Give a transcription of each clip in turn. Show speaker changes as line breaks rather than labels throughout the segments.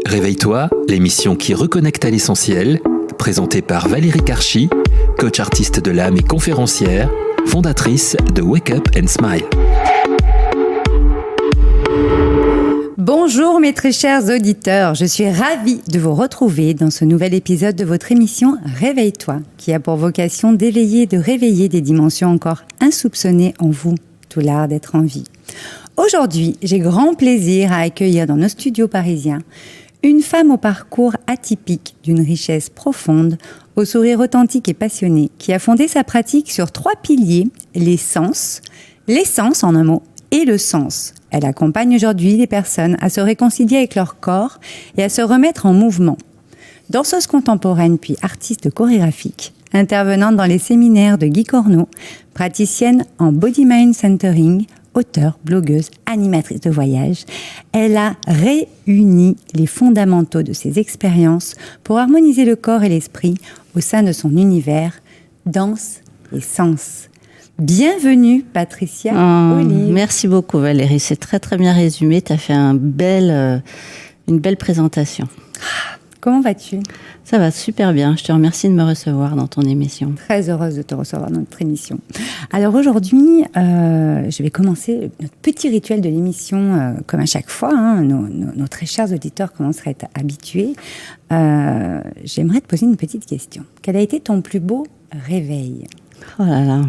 Réveille-toi, l'émission qui reconnecte à l'essentiel, présentée par Valérie Karchi, coach artiste de l'âme et conférencière, fondatrice de Wake Up and Smile.
Bonjour mes très chers auditeurs, je suis ravie de vous retrouver dans ce nouvel épisode de votre émission Réveille-toi, qui a pour vocation d'éveiller et de réveiller des dimensions encore insoupçonnées en vous, tout l'art d'être en vie. Aujourd'hui, j'ai grand plaisir à accueillir dans nos studios parisiens une femme au parcours atypique, d'une richesse profonde, au sourire authentique et passionné, qui a fondé sa pratique sur 3 piliers, l'essence en un mot, et le sens. Elle accompagne aujourd'hui les personnes à se réconcilier avec leur corps et à se remettre en mouvement. Danseuse contemporaine puis artiste chorégraphique, intervenante dans les séminaires de Guy Corneau, praticienne en Body Mind Centering, auteure, blogueuse, animatrice de voyage, elle a réuni les fondamentaux de ses expériences pour harmoniser le corps et l'esprit au sein de son univers, danse et sens. Bienvenue Patricia Olive.
Merci beaucoup Valérie, c'est très très bien résumé, tu as fait une belle présentation.
Comment vas-tu ?
Ça va super bien, je te remercie de me recevoir dans ton émission.
Très heureuse de te recevoir dans notre émission. Alors aujourd'hui, je vais commencer notre petit rituel de l'émission, comme à chaque fois, nos très chers auditeurs commenceraient à être habitués. J'aimerais te poser une petite question. Quel a été ton plus beau réveil ?
Oh là là,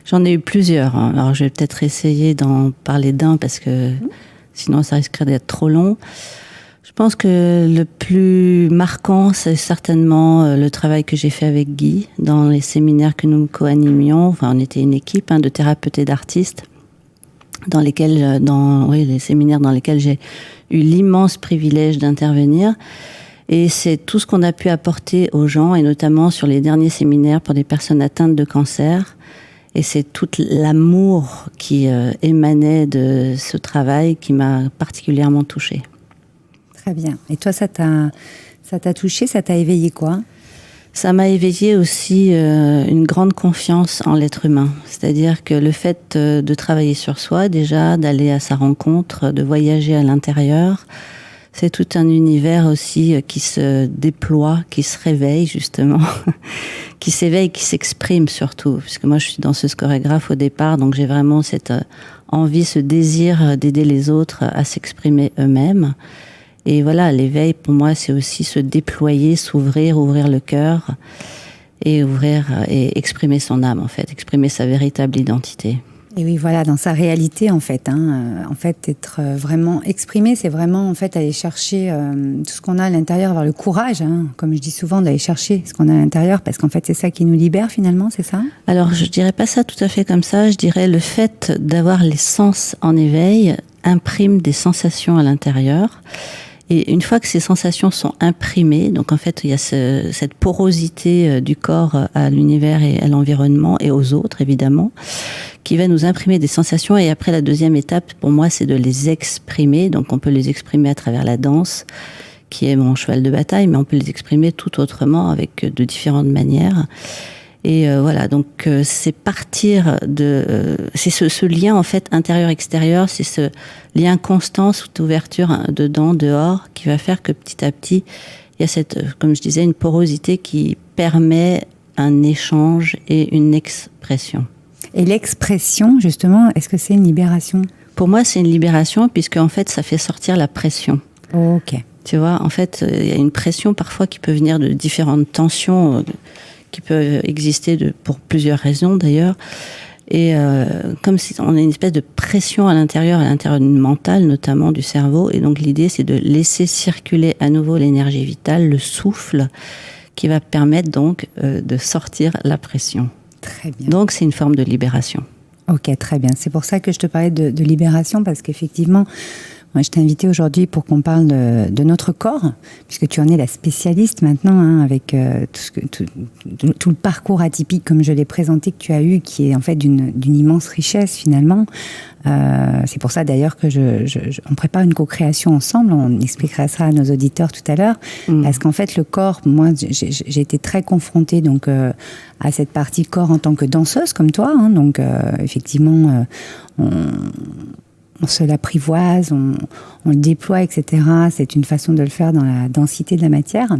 j'en ai eu plusieurs. Alors je vais peut-être essayer d'en parler d'un parce que sinon ça risquerait d'être trop long. Je pense que le plus marquant, c'est certainement le travail que j'ai fait avec Guy dans les séminaires que nous co-animions. Enfin, on était une équipe de thérapeutes et d'artistes les séminaires dans lesquels j'ai eu l'immense privilège d'intervenir. Et c'est tout ce qu'on a pu apporter aux gens, et notamment sur les derniers séminaires pour des personnes atteintes de cancer. Et c'est tout l'amour qui émanait de ce travail qui m'a particulièrement touchée.
Très bien. Et toi, ça t'a touché, ça t'a éveillé quoi ?
Ça m'a éveillé aussi une grande confiance en l'être humain. C'est-à-dire que le fait de travailler sur soi, déjà, d'aller à sa rencontre, de voyager à l'intérieur, c'est tout un univers aussi qui se déploie, qui se réveille justement, qui s'éveille, qui s'exprime surtout. Puisque moi, je suis danseuse chorégraphe au départ, donc j'ai vraiment cette envie, ce désir d'aider les autres à s'exprimer eux-mêmes. Et voilà, l'éveil, pour moi, c'est aussi se déployer, s'ouvrir, ouvrir le cœur et exprimer son âme, en fait, exprimer sa véritable identité.
Et oui, voilà, dans sa réalité, en fait. En fait, être vraiment exprimé, c'est vraiment, en fait, aller chercher tout ce qu'on a à l'intérieur, avoir le courage, comme je dis souvent, d'aller chercher ce qu'on a à l'intérieur, parce qu'en fait, c'est ça qui nous libère, finalement, c'est ça ?
Alors, je dirais pas ça tout à fait comme ça. Je dirais le fait d'avoir les sens en éveil imprime des sensations à l'intérieur. Et une fois que ces sensations sont imprimées, donc en fait il y a cette porosité du corps à l'univers et à l'environnement et aux autres évidemment, qui va nous imprimer des sensations. Et après la deuxième étape pour moi c'est de les exprimer. Donc on peut les exprimer à travers la danse, qui est mon cheval de bataille, mais on peut les exprimer tout autrement avec de différentes manières. Et voilà, donc c'est partir de... c'est ce lien en fait intérieur-extérieur, c'est ce lien constant, cette ouverture dedans, dehors, qui va faire que petit à petit, il y a cette, comme je disais, une porosité qui permet un échange et une expression.
Et l'expression, justement, est-ce que c'est une libération ?
Pour moi, c'est une libération, puisque en fait, ça fait sortir la pression.
Oh, ok.
Tu vois, en fait, il y a une pression parfois qui peut venir de différentes tensions qui peuvent exister pour plusieurs raisons d'ailleurs. Et comme si on a une espèce de pression à l'intérieur du mental, notamment du cerveau. Et donc l'idée, c'est de laisser circuler à nouveau l'énergie vitale, le souffle, qui va permettre donc de sortir la pression.
Très bien.
Donc c'est une forme de libération.
Ok, très bien. C'est pour ça que je te parlais de libération, parce qu'effectivement, moi, je t'ai invitée aujourd'hui pour qu'on parle de notre corps, puisque tu en es la spécialiste maintenant, avec tout le parcours atypique, comme je l'ai présenté, que tu as eu, qui est en fait d'une immense richesse finalement. C'est pour ça d'ailleurs que on prépare une co-création ensemble. On expliquera ça à nos auditeurs tout à l'heure, parce qu'en fait le corps, moi, j'ai été très confrontée donc à cette partie corps en tant que danseuse comme toi. Donc effectivement, on se l'apprivoise, on le déploie, etc. C'est une façon de le faire dans la densité de la matière.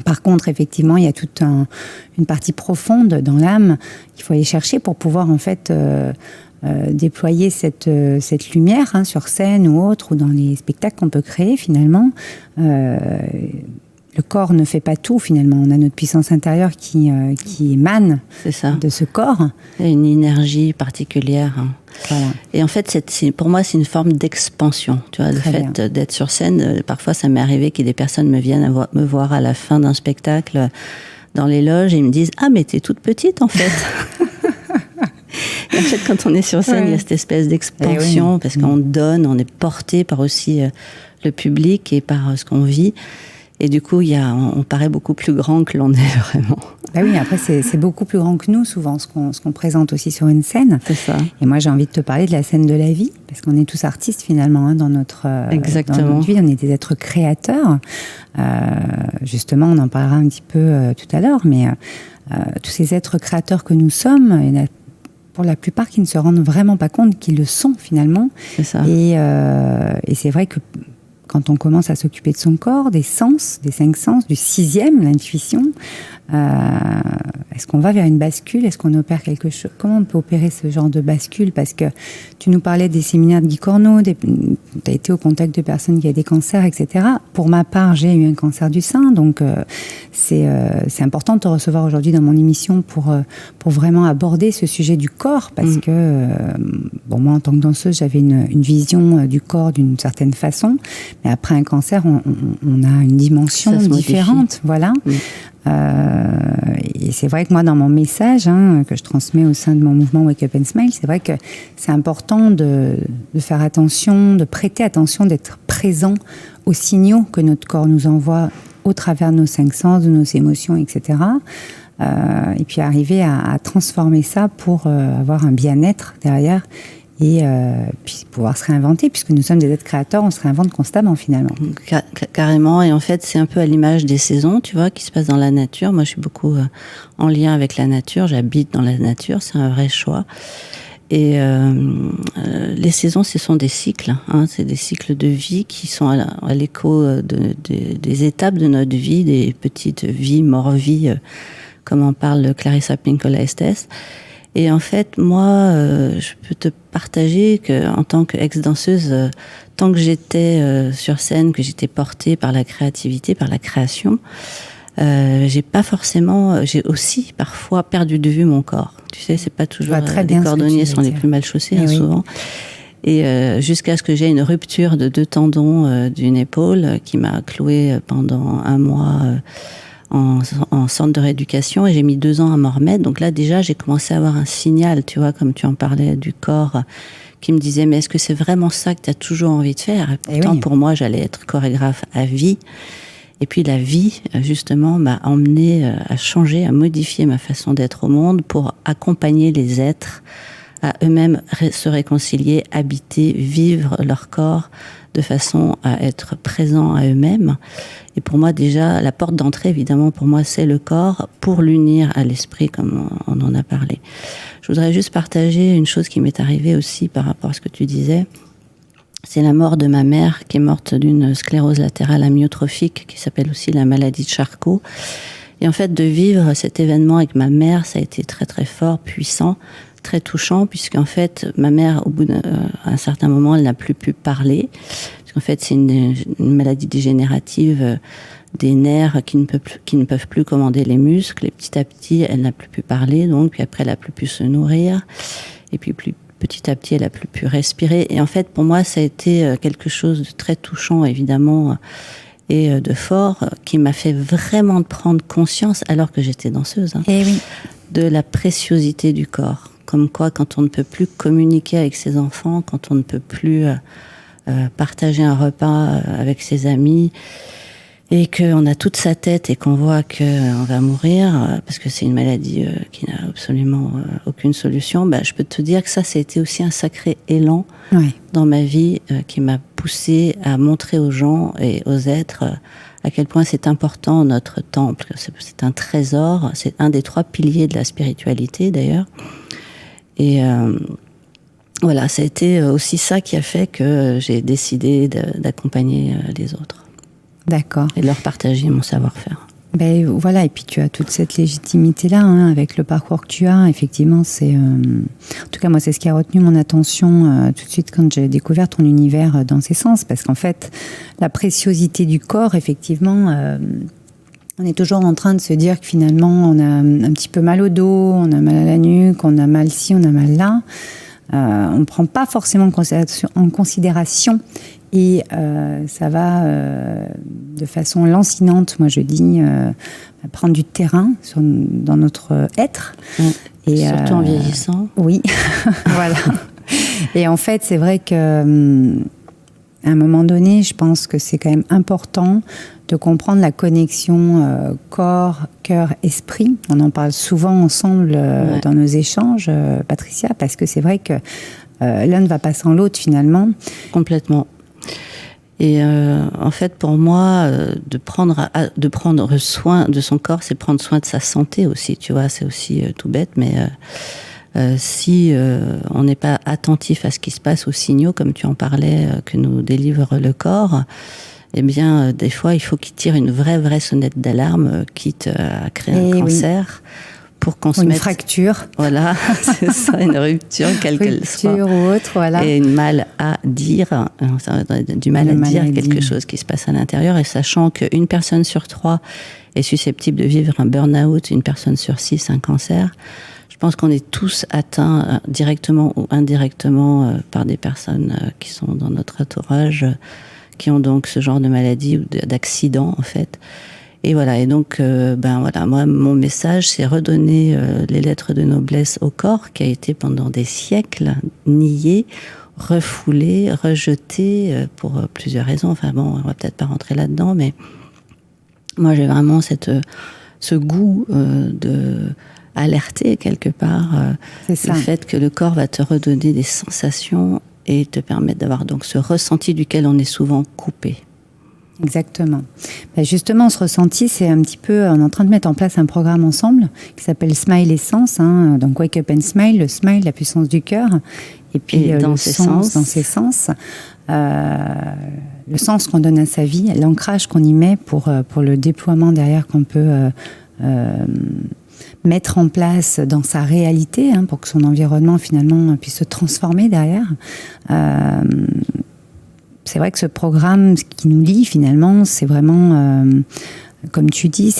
Par contre, effectivement, il y a toute une partie profonde dans l'âme qu'il faut aller chercher pour pouvoir en fait déployer cette lumière sur scène ou autre, ou dans les spectacles qu'on peut créer finalement. Le corps ne fait pas tout finalement. On a notre puissance intérieure qui émane de ce corps.
Il y a une énergie particulière.
Voilà.
Et en fait, pour moi, c'est une forme d'expansion. Tu vois, le fait d'être sur scène, parfois ça m'est arrivé que des personnes me viennent me voir à la fin d'un spectacle dans les loges et ils me disent « Ah, mais t'es toute petite en fait !» Et en fait, quand on est sur scène, il y a cette espèce d'expansion parce qu'on donne, on est porté par aussi le public et par ce qu'on vit. Et du coup, on paraît beaucoup plus grand que l'on est vraiment.
Bah oui, après, c'est beaucoup plus grand que nous, souvent, ce qu'on présente aussi sur une scène.
C'est ça.
Et moi, j'ai envie de te parler de la scène de la vie, parce qu'on est tous artistes, finalement, dans notre vie. On est des êtres créateurs. Justement, on en parlera un petit peu tout à l'heure, mais tous ces êtres créateurs que nous sommes, il y en a pour la plupart qui ne se rendent vraiment pas compte qu'ils le sont, finalement.
C'est ça.
Et c'est vrai que quand on commence à s'occuper de son corps, des sens, des 5 sens, du 6e, l'intuition, est-ce qu'on va vers une bascule? Est-ce qu'on opère quelque chose? Comment on peut opérer ce genre de bascule? Parce que tu nous parlais des séminaires de Guy Corneau, tu as été au contact de personnes qui avaient des cancers, etc. Pour ma part, j'ai eu un cancer du sein, donc c'est important de te recevoir aujourd'hui dans mon émission pour vraiment aborder ce sujet du corps, parce que moi, en tant que danseuse, j'avais une vision du corps d'une certaine façon, mais après un cancer, on a une dimension différente, voilà. Et c'est vrai que moi, dans mon message que je transmets au sein de mon mouvement Wake Up and Smile, c'est vrai que c'est important de faire attention, de prêter attention, d'être présent aux signaux que notre corps nous envoie au travers de nos 5 sens, de nos émotions, etc. Et puis arriver à transformer ça pour avoir un bien-être derrière. Et puis pouvoir se réinventer, puisque nous sommes des êtres créateurs, on se réinvente constamment finalement.
Carrément, et en fait c'est un peu à l'image des saisons, tu vois, qui se passent dans la nature. Moi je suis beaucoup en lien avec la nature, j'habite dans la nature, c'est un vrai choix. Et les saisons, ce sont des cycles, c'est des cycles de vie qui sont à l'écho des étapes de notre vie, des petites vies, mort-vie, comme en parle Clarissa Pinkola Estés. Et en fait, moi, je peux te partager que, en tant qu'ex-danseuse, tant que j'étais sur scène, que j'étais portée par la créativité, par la création, j'ai aussi parfois perdu de vue mon corps. Tu sais, c'est pas toujours les cordonniers sont les plus mal chaussés, souvent. Et jusqu'à ce que j'ai une rupture de 2 tendons d'une épaule qui m'a clouée pendant 1 mois. En centre de rééducation, et j'ai mis 2 ans à m'en remettre. Donc là, déjà, j'ai commencé à avoir un signal, tu vois, comme tu en parlais, du corps, qui me disait, mais est-ce que c'est vraiment ça que tu as toujours envie de faire? Et pourtant, pour moi, j'allais être chorégraphe à vie. Et puis la vie, justement, m'a emmené à changer, à modifier ma façon d'être au monde pour accompagner les êtres à eux-mêmes se réconcilier, habiter, vivre leur corps de façon à être présents à eux-mêmes. Et pour moi, déjà, la porte d'entrée, évidemment, pour moi, c'est le corps, pour l'unir à l'esprit, comme on en a parlé. Je voudrais juste partager une chose qui m'est arrivée aussi par rapport à ce que tu disais. C'est la mort de ma mère, qui est morte d'une sclérose latérale amyotrophique, qui s'appelle aussi la maladie de Charcot. Et en fait, de vivre cet événement avec ma mère, ça a été très, très fort, puissant, très touchant, puisqu'en fait, ma mère, au bout d'un certain moment, elle n'a plus pu parler. Parce qu'en fait, c'est une maladie dégénérative des nerfs qui ne peuvent plus commander les muscles. Et petit à petit, elle n'a plus pu parler, donc, puis après, elle n'a plus pu se nourrir. Et puis, petit à petit, elle n'a plus pu respirer. Et en fait, pour moi, ça a été quelque chose de très touchant, évidemment, et de fort, qui m'a fait vraiment prendre conscience, alors que j'étais danseuse, de la préciosité du corps. Comme quoi, quand on ne peut plus communiquer avec ses enfants, quand on ne peut plus partager un repas avec ses amis, et qu'on a toute sa tête et qu'on voit qu'on va mourir, parce que c'est une maladie qui n'a absolument aucune solution, je peux te dire que ça a été aussi un sacré élan dans ma vie qui m'a poussée à montrer aux gens et aux êtres à quel point c'est important notre temple. C'est un trésor, c'est un des 3 piliers de la spiritualité d'ailleurs. Et voilà, ça a été aussi ça qui a fait que j'ai décidé d'accompagner les autres.
D'accord.
Et de leur partager mon savoir-faire.
Ben voilà, et puis tu as toute cette légitimité-là, hein, avec le parcours que tu as. Effectivement, c'est, en tout cas moi, c'est ce qui a retenu mon attention tout de suite quand j'ai découvert ton univers dans ces sens, parce qu'en fait, la préciosité du corps, effectivement, on est toujours en train de se dire que finalement, on a un petit peu mal au dos, on a mal à la nuque, on a mal ci, on a mal là. On ne prend pas forcément en considération et ça va de façon lancinante, moi je dis, prendre du terrain dans notre être.
Et surtout en vieillissant.
Oui, voilà. Et en fait, c'est vrai qu'à un moment donné, je pense que c'est quand même important de comprendre la connexion corps, cœur, esprit. On en parle souvent ensemble dans nos échanges, Patricia, parce que c'est vrai que l'un ne va pas sans l'autre finalement.
Complètement. Et en fait, pour moi, de prendre soin de son corps, c'est prendre soin de sa santé aussi. Tu vois, c'est aussi tout bête, mais si on n'est pas attentif à ce qui se passe, aux signaux, comme tu en parlais, que nous délivre le corps, eh bien, des fois, il faut qu'il tire une vraie sonnette d'alarme, quitte à créer un cancer, pour qu'on se mette...
Une fracture.
Voilà, c'est ça, une rupture, quelle qu'elle soit.
Rupture ou autre, voilà.
Et une mal à dire, du mal à dire quelque chose qui se passe à l'intérieur, et sachant qu'une personne sur 3 est susceptible de vivre un burn-out, une personne sur 6 un cancer, je pense qu'on est tous atteints directement ou indirectement par des personnes qui sont dans notre entourage, qui ont donc ce genre de maladie ou d'accident en fait. Et voilà, et donc voilà, moi mon message c'est redonner les lettres de noblesse au corps qui a été pendant des siècles nié, refoulé, rejeté pour plusieurs raisons. Enfin bon, on va peut-être pas rentrer là-dedans, mais moi j'ai vraiment ce goût de alerter quelque part le fait que le corps va te redonner des sensations et te permettre d'avoir donc ce ressenti duquel on est souvent coupé.
Exactement. Ben justement, ce ressenti, c'est un petit peu... On est en train de mettre en place un programme ensemble qui s'appelle Smile Essence. Hein, donc, Wake Up and Smile, le smile, la puissance du cœur. Et puis,
dans
le
ses
sens, dans ses sens. Le sens qu'on donne à sa vie, l'ancrage qu'on y met pour le déploiement derrière qu'on peut... mettre en place dans sa réalité, hein, pour que son environnement finalement puisse se transformer derrière. C'est vrai que ce programme, ce qui nous lie finalement, c'est vraiment, comme tu dis,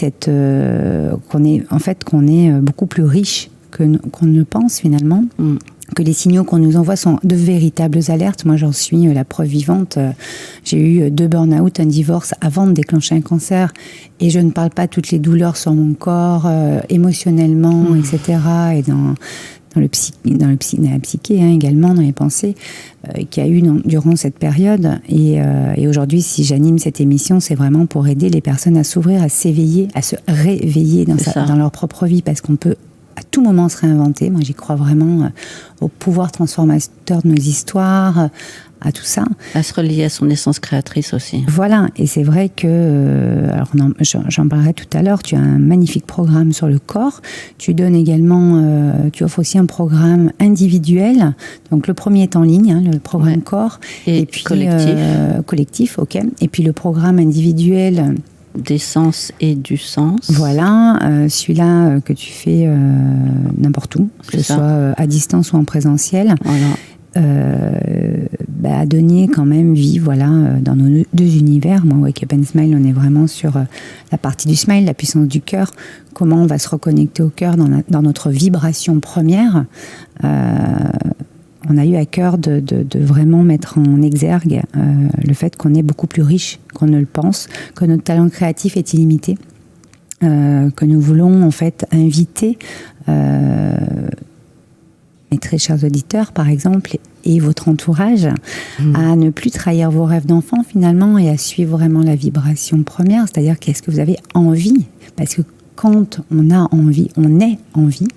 qu'on est beaucoup plus riche qu'on ne pense finalement. Que les signaux qu'on nous envoie sont de véritables alertes. Moi, j'en suis la preuve vivante. J'ai eu 2 burn-out, un divorce avant de déclencher un cancer. Et je ne parle pas toutes les douleurs sur mon corps, émotionnellement, etc. Et dans la psyché hein, également, dans les pensées, qu'il y a eu durant cette période. Et aujourd'hui, si j'anime cette émission, c'est vraiment pour aider les personnes à s'ouvrir, à s'éveiller, à se réveiller dans leur propre vie. Parce qu'on peut à tout moment se réinventer. Moi, j'y crois vraiment au pouvoir transformateur de nos histoires, à tout ça.
À se relier à son essence créatrice aussi.
Voilà, et c'est vrai que, alors j'en parlerai tout à l'heure, tu as un magnifique programme sur le corps. Tu donnes également, tu offres aussi un programme individuel. Donc le premier est en ligne, hein, le programme corps.
Et puis
collectif, ok. Et puis le programme individuel...
D'essence et du sens.
Voilà, celui-là que tu fais n'importe où, que ce soit à distance ou en présentiel, à donner quand même vie, voilà, dans nos 2 univers. Moi, Wake Up and Smile, on est vraiment sur la partie du smile, la puissance du cœur, comment on va se reconnecter au cœur dans notre vibration première. On a eu à cœur de vraiment mettre en exergue le fait qu'on est beaucoup plus riche qu'on ne le pense, que notre talent créatif est illimité, que nous voulons en fait inviter mes très chers auditeurs, par exemple, et votre entourage, à ne plus trahir vos rêves d'enfant finalement et à suivre vraiment la vibration première, c'est-à-dire qu'est-ce que vous avez envie, parce que quand on a envie, on est en vie.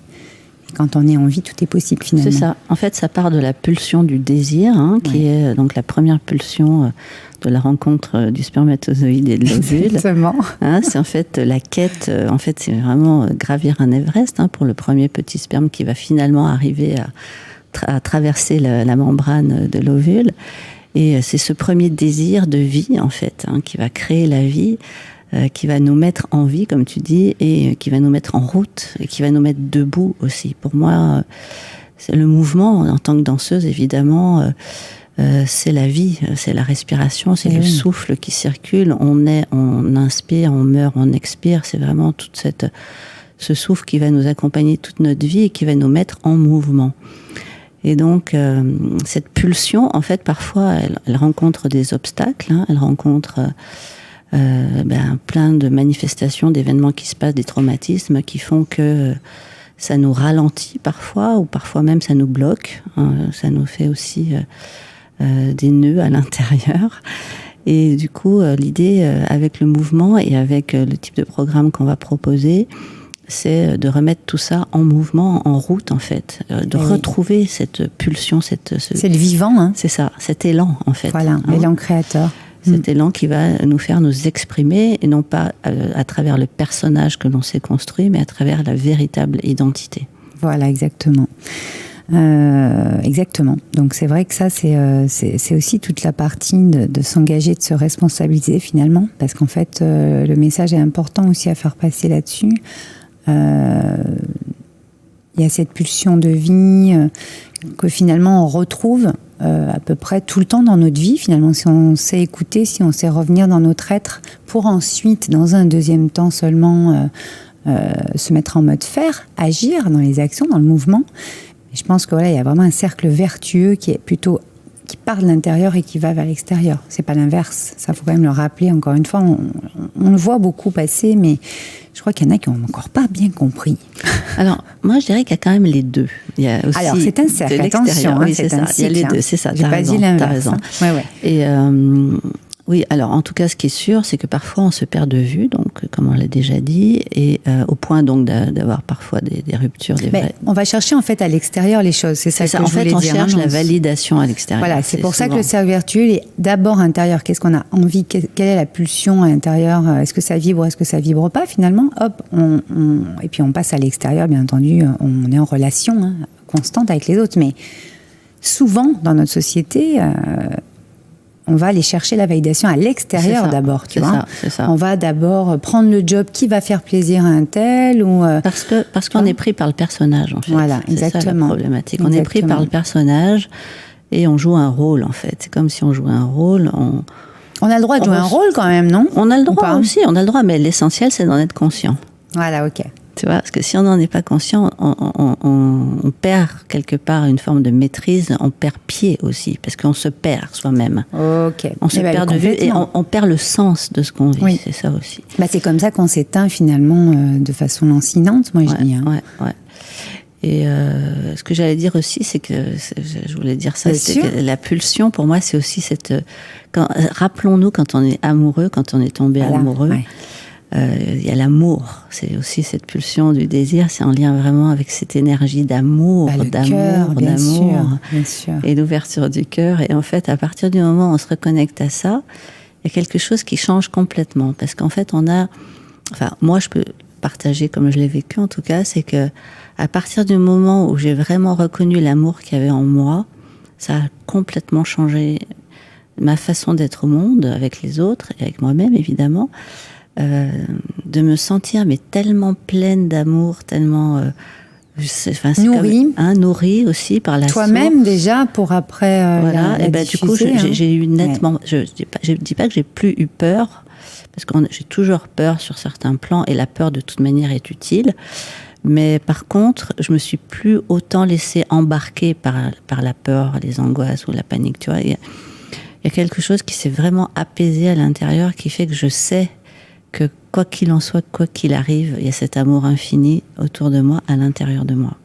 Quand on est en vie, tout est possible finalement.
C'est ça. En fait, ça part de la pulsion du désir, hein, qui est donc la première pulsion de la rencontre du spermatozoïde et de l'ovule.
Exactement.
Hein, c'est en fait la quête. En fait, c'est vraiment gravir un Everest, hein, pour le premier petit sperme qui va finalement arriver traverser la membrane de l'ovule. Et c'est ce premier désir de vie, en fait, qui va créer la vie, qui va nous mettre en vie, comme tu dis, et qui va nous mettre en route, et qui va nous mettre debout aussi. Pour moi, c'est le mouvement, en tant que danseuse, évidemment, c'est la vie, c'est la respiration, c'est le souffle qui circule. On inspire, on meurt, on expire. C'est vraiment ce souffle qui va nous accompagner toute notre vie et qui va nous mettre en mouvement. Et donc, cette pulsion, en fait, parfois, elle rencontre des obstacles, elle rencontre plein de manifestations, d'événements qui se passent, des traumatismes qui font que ça nous ralentit parfois, ou parfois même ça nous bloque. Ça nous fait aussi des nœuds à l'intérieur. Et du coup, l'idée, avec le mouvement et avec le type de programme qu'on va proposer, c'est de remettre tout ça en mouvement, en route, en fait. De retrouver cette pulsion, c'est
le vivant,
C'est ça, cet élan, en fait.
Voilà, l'élan créateur.
Cet élan qui va nous faire nous exprimer, et non pas à travers le personnage que l'on s'est construit, mais à travers la véritable identité.
Voilà, exactement. Exactement. Donc c'est vrai que ça, c'est aussi toute la partie de s'engager, de se responsabiliser finalement, parce qu'en fait, le message est important aussi à faire passer là-dessus. Il y a cette pulsion de vie que finalement on retrouve à peu près tout le temps dans notre vie, finalement, si on sait écouter, si on sait revenir dans notre être, pour ensuite, dans un deuxième temps seulement, se mettre en mode faire, agir dans les actions, dans le mouvement. Et je pense que voilà, il y a vraiment un cercle vertueux qui part de l'intérieur et qui va vers l'extérieur. C'est pas l'inverse. Ça, faut quand même le rappeler. Encore une fois, on le voit beaucoup passer, mais je crois qu'il y en a qui n'ont encore pas bien compris.
Alors, moi, je dirais qu'il y a quand même les deux. Il y a aussi
alors, c'est un cercle, attention,
oui, c'est ça. Il y a les deux, c'est ça.
J'ai pas dit l'inverse. Ouais.
Et oui, alors en tout cas, ce qui est sûr, c'est que parfois on se perd de vue, donc comme on l'a déjà dit, et au point donc d'avoir parfois des ruptures.
On va chercher en fait à l'extérieur les choses, c'est ça que je voulais dire.
En fait, on cherche la validation à l'extérieur.
Voilà, c'est pour ça que le cercle vertueux est d'abord intérieur. Qu'est-ce qu'on a envie, quelle est la pulsion à l'intérieur? Est-ce que ça vibre, est-ce que ça vibre pas? Finalement, hop, et puis on passe à l'extérieur, bien entendu, on est en relation constante avec les autres, mais souvent dans notre société, on va aller chercher la validation à l'extérieur d'abord, tu vois.
C'est ça.
On va d'abord prendre le job qui va faire plaisir à un tel ou
parce qu'on est pris par le personnage, en fait.
Voilà,
c'est
exactement.
Ça la problématique. On est pris par le personnage et on joue un rôle, en fait. C'est comme si on jouait un rôle.
On a le droit de jouer un rôle quand même, non?
On a le droit aussi, on a le droit, mais l'essentiel, c'est d'en être conscient.
Voilà, ok.
Tu vois, parce que si on n'en est pas conscient, on perd quelque part une forme de maîtrise, on perd pied aussi, parce qu'on se perd soi-même.
Ok.
On se perd de vue et on perd le sens de ce qu'on vit, c'est ça aussi.
C'est comme ça qu'on s'éteint finalement de façon lancinante, moi je dis.
Ouais. Et ce que j'allais dire aussi, c'est que, je voulais dire ça, c'est que la pulsion, pour moi, c'est aussi rappelons-nous quand on est amoureux, quand on est tombé amoureux, il y a l'amour, c'est aussi cette pulsion du désir, c'est en lien vraiment avec cette énergie d'amour,
bien sûr.
Et d'ouverture du cœur. Et en fait, à partir du moment où on se reconnecte à ça, il y a quelque chose qui change complètement. Parce qu'en fait, moi je peux partager comme je l'ai vécu en tout cas, c'est que à partir du moment où j'ai vraiment reconnu l'amour qu'il y avait en moi, ça a complètement changé ma façon d'être au monde, avec les autres et avec moi-même évidemment. De me sentir mais tellement pleine d'amour, nourrie aussi par la
toi-même source. Déjà pour après
voilà. Et du coup j'ai eu nettement je dis pas que j'ai plus eu peur, parce que j'ai toujours peur sur certains plans, et la peur de toute manière est utile, mais par contre je me suis plus autant laissée embarquer par la peur, les angoisses ou la panique, tu vois. Il y a quelque chose qui s'est vraiment apaisé à l'intérieur, qui fait que je sais que quoi qu'il en soit, quoi qu'il arrive, il y a cet amour infini autour de moi, à l'intérieur de moi.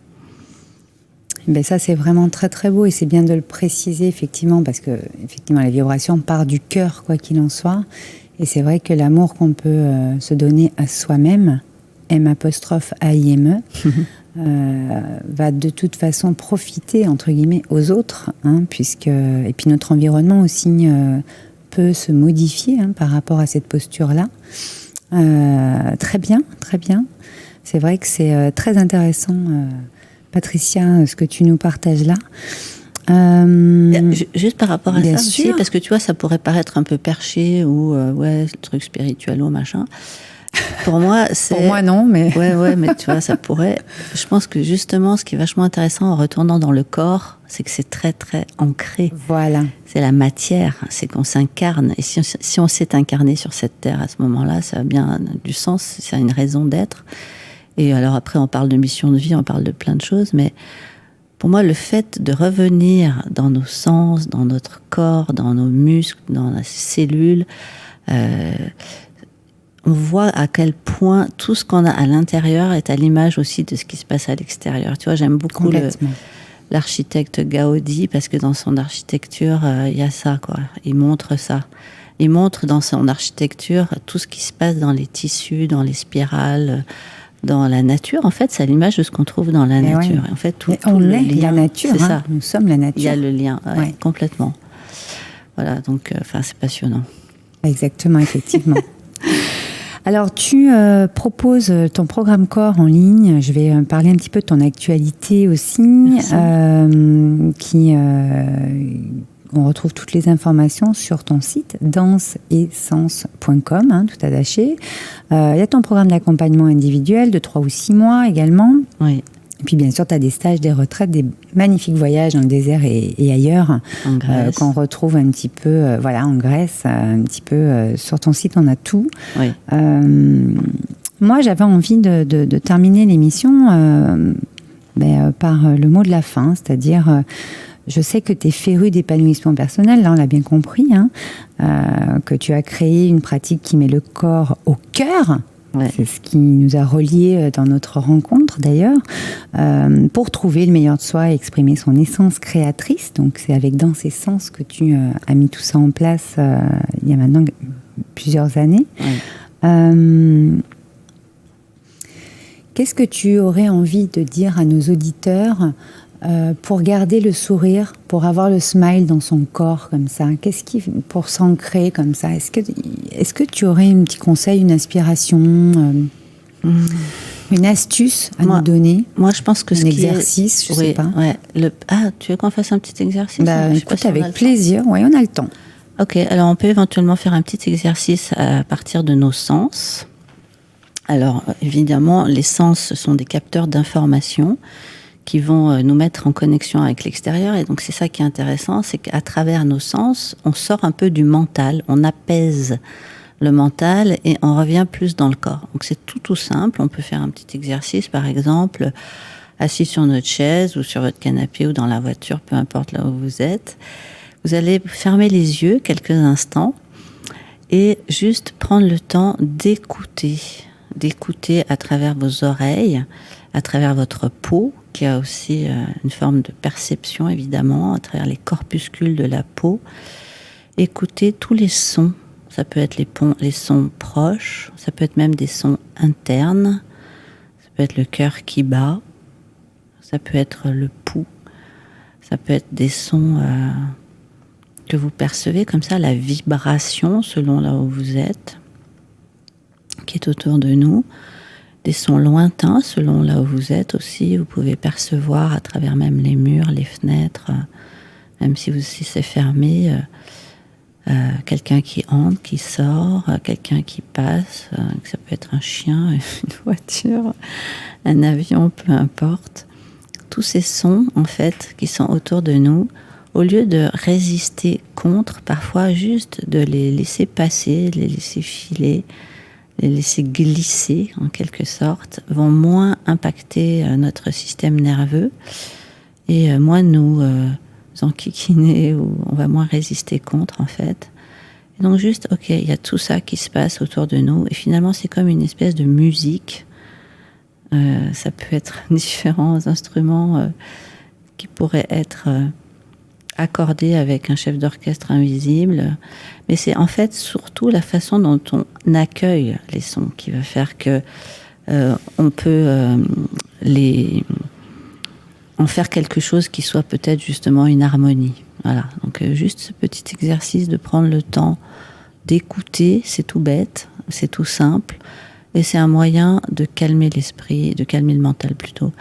Ça, c'est vraiment très très beau, et c'est bien de le préciser effectivement, parce que effectivement la vibration part du cœur, quoi qu'il en soit, et c'est vrai que l'amour qu'on peut se donner à soi-même, M'_AIME, va de toute façon profiter entre guillemets aux autres, et puis notre environnement aussi peut se modifier par rapport à cette posture-là. Très bien. C'est vrai que c'est très intéressant Patricia, ce que tu nous partages là.
Juste par rapport à
bien
ça
sûr.
aussi, parce que tu vois, ça pourrait paraître un peu perché ou ouais, le truc spirituel ou machin. Pour moi, c'est...
Pour moi, non, mais...
Ouais, mais tu vois, ça pourrait... Je pense que justement, ce qui est vachement intéressant en retournant dans le corps, c'est que c'est très, très ancré.
Voilà.
C'est la matière, c'est qu'on s'incarne. Et si on s'est incarné sur cette terre à ce moment-là, ça a bien du sens, ça a une raison d'être. Et alors après, on parle de mission de vie, on parle de plein de choses, mais pour moi, le fait de revenir dans nos sens, dans notre corps, dans nos muscles, dans nos cellules, on voit à quel point tout ce qu'on a à l'intérieur est à l'image aussi de ce qui se passe à l'extérieur. Tu vois, j'aime beaucoup l'architecte Gaudi parce que dans son architecture, il y a ça, quoi. Il montre ça. Il montre dans son architecture tout ce qui se passe dans les tissus, dans les spirales, dans la nature. En fait, c'est à l'image de ce qu'on trouve dans la nature.
Ouais.
En fait, tout
on
le
est
lien,
la nature.
C'est ça.
Nous sommes la nature.
Il y a le lien, complètement. Voilà, donc, c'est passionnant.
Exactement, effectivement. Alors, tu proposes ton programme corps en ligne. Je vais parler un petit peu de ton actualité aussi. On retrouve toutes les informations sur ton site danseessence.com, tout attaché. Il y a ton programme d'accompagnement individuel de 3 ou 6 mois également.
Oui.
Et puis bien sûr, tu as des stages, des retraites, des magnifiques voyages dans le désert et ailleurs, qu'on retrouve un petit peu en Grèce, un petit peu sur ton site, on a tout.
Oui.
Moi, j'avais envie de terminer l'émission par le mot de la fin, c'est-à-dire... je sais que tu es féru d'épanouissement personnel, là on l'a bien compris, que tu as créé une pratique qui met le corps au cœur. Ouais. C'est ce qui nous a reliés dans notre rencontre d'ailleurs, pour trouver le meilleur de soi et exprimer son essence créatrice. Donc c'est avec Danse et Sens que tu as mis tout ça en place il y a maintenant plusieurs années. Ouais. Qu'est-ce que tu aurais envie de dire à nos auditeurs pour garder le sourire, pour avoir le smile dans son corps comme ça, pour s'ancrer comme ça, est-ce que tu aurais un petit conseil, une inspiration, une astuce à nous donner?
Moi, je pense que
un exercice, je sais pas.
Ouais. Tu veux qu'on fasse un petit exercice?
Écoute, avec plaisir. Oui, on a le temps.
Ok, alors on peut éventuellement faire un petit exercice à partir de nos sens. Alors, évidemment, les sens, ce sont des capteurs d'information qui vont nous mettre en connexion avec l'extérieur. Et donc, c'est ça qui est intéressant, c'est qu'à travers nos sens, on sort un peu du mental, on apaise le mental et on revient plus dans le corps. Donc, c'est tout simple. On peut faire un petit exercice, par exemple, assis sur notre chaise ou sur votre canapé ou dans la voiture, peu importe là où vous êtes. Vous allez fermer les yeux quelques instants et juste prendre le temps d'écouter à travers vos oreilles, à travers votre peau, qui a aussi une forme de perception, évidemment, à travers les corpuscules de la peau. Écoutez tous les sons. Ça peut être les sons proches, ça peut être même des sons internes, ça peut être le cœur qui bat, ça peut être le pouls, ça peut être des sons que vous percevez comme ça, la vibration selon là où vous êtes, qui est autour de nous. Des sons lointains selon là où vous êtes aussi. Vous pouvez percevoir à travers même les murs, les fenêtres, même si c'est fermé, quelqu'un qui entre, qui sort, quelqu'un qui passe. Ça peut être un chien, une voiture, un avion, peu importe. Tous ces sons, en fait, qui sont autour de nous, au lieu de résister contre, parfois juste de les laisser passer, de les laisser filer, les laisser glisser en quelque sorte, vont moins impacter notre système nerveux et moins nous enquiquiner, ou on va moins résister contre en fait. Et donc juste, ok, il y a tout ça qui se passe autour de nous et finalement c'est comme une espèce de musique. Ça peut être différents instruments qui pourraient être accordé avec un chef d'orchestre invisible, mais c'est en fait surtout la façon dont on accueille les sons qui va faire que on peut en faire quelque chose qui soit peut-être justement une harmonie. Voilà, donc juste ce petit exercice de prendre le temps d'écouter, c'est tout bête, c'est tout simple, et c'est un moyen de calmer l'esprit, de calmer le mental plutôt,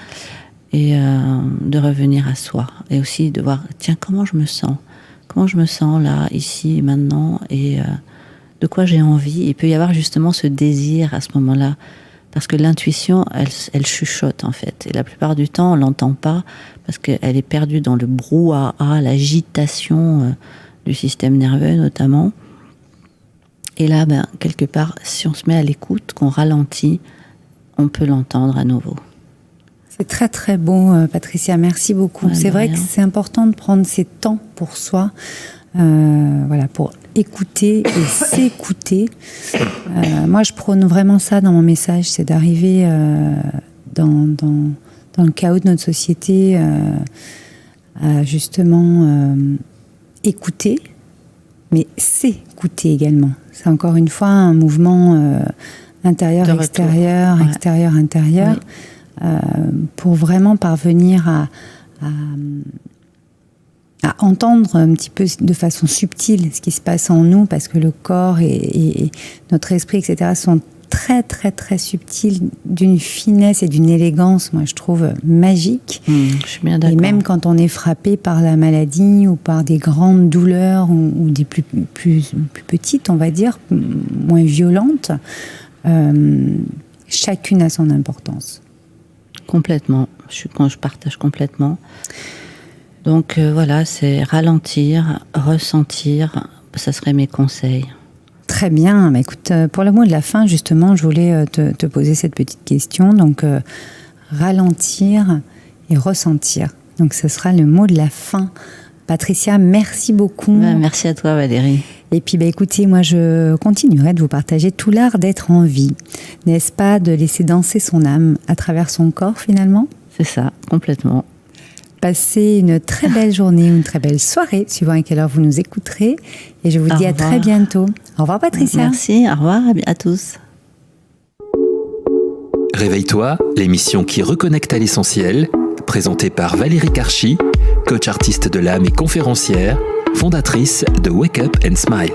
et de revenir à soi. Et aussi de voir, tiens, comment je me sens là, ici, maintenant, et de quoi j'ai envie. Il peut y avoir justement ce désir à ce moment-là, parce que l'intuition, elle chuchote en fait. Et la plupart du temps, on l'entend pas, parce qu'elle est perdue dans le brouhaha, l'agitation du système nerveux notamment. Et là, quelque part, si on se met à l'écoute, qu'on ralentit, on peut l'entendre à nouveau.
C'est très très beau, Patricia, merci beaucoup. C'est vrai que c'est important de prendre ces temps pour soi, pour écouter et s'écouter. Moi, je prône vraiment ça dans mon message, c'est d'arriver dans le chaos de notre société à justement écouter, mais s'écouter également. C'est encore une fois un mouvement intérieur-extérieur, extérieur-intérieur. Oui. Pour vraiment parvenir à entendre un petit peu de façon subtile ce qui se passe en nous, parce que le corps et notre esprit, etc., sont très, très, très subtils, d'une finesse et d'une élégance, moi, je trouve, magique.
Je suis bien d'accord.
Et même quand on est frappé par la maladie ou par des grandes douleurs ou des plus petites, on va dire, moins violentes, chacune a son importance.
Complètement, je partage complètement. Donc c'est ralentir, ressentir, ça serait mes conseils.
Très bien, écoute, pour le mot de la fin, justement, je voulais te poser cette petite question. Donc, ralentir et ressentir. Donc, ce sera le mot de la fin. Patricia, merci beaucoup.
Merci à toi, Valérie.
Et puis, écoutez, moi, je continuerai de vous partager tout l'art d'être en vie. N'est-ce pas, de laisser danser son âme à travers son corps, finalement ?
C'est ça, complètement.
Passez une très belle journée ou une très belle soirée, suivant à quelle heure vous nous écouterez. Et je vous dis à très bientôt. Au revoir, Patricia.
Merci, au revoir à tous.
Réveille-toi, l'émission qui reconnecte à l'essentiel, présentée par Valérie Karchi, coach artiste de l'âme et conférencière, fondatrice de Wake Up and Smile.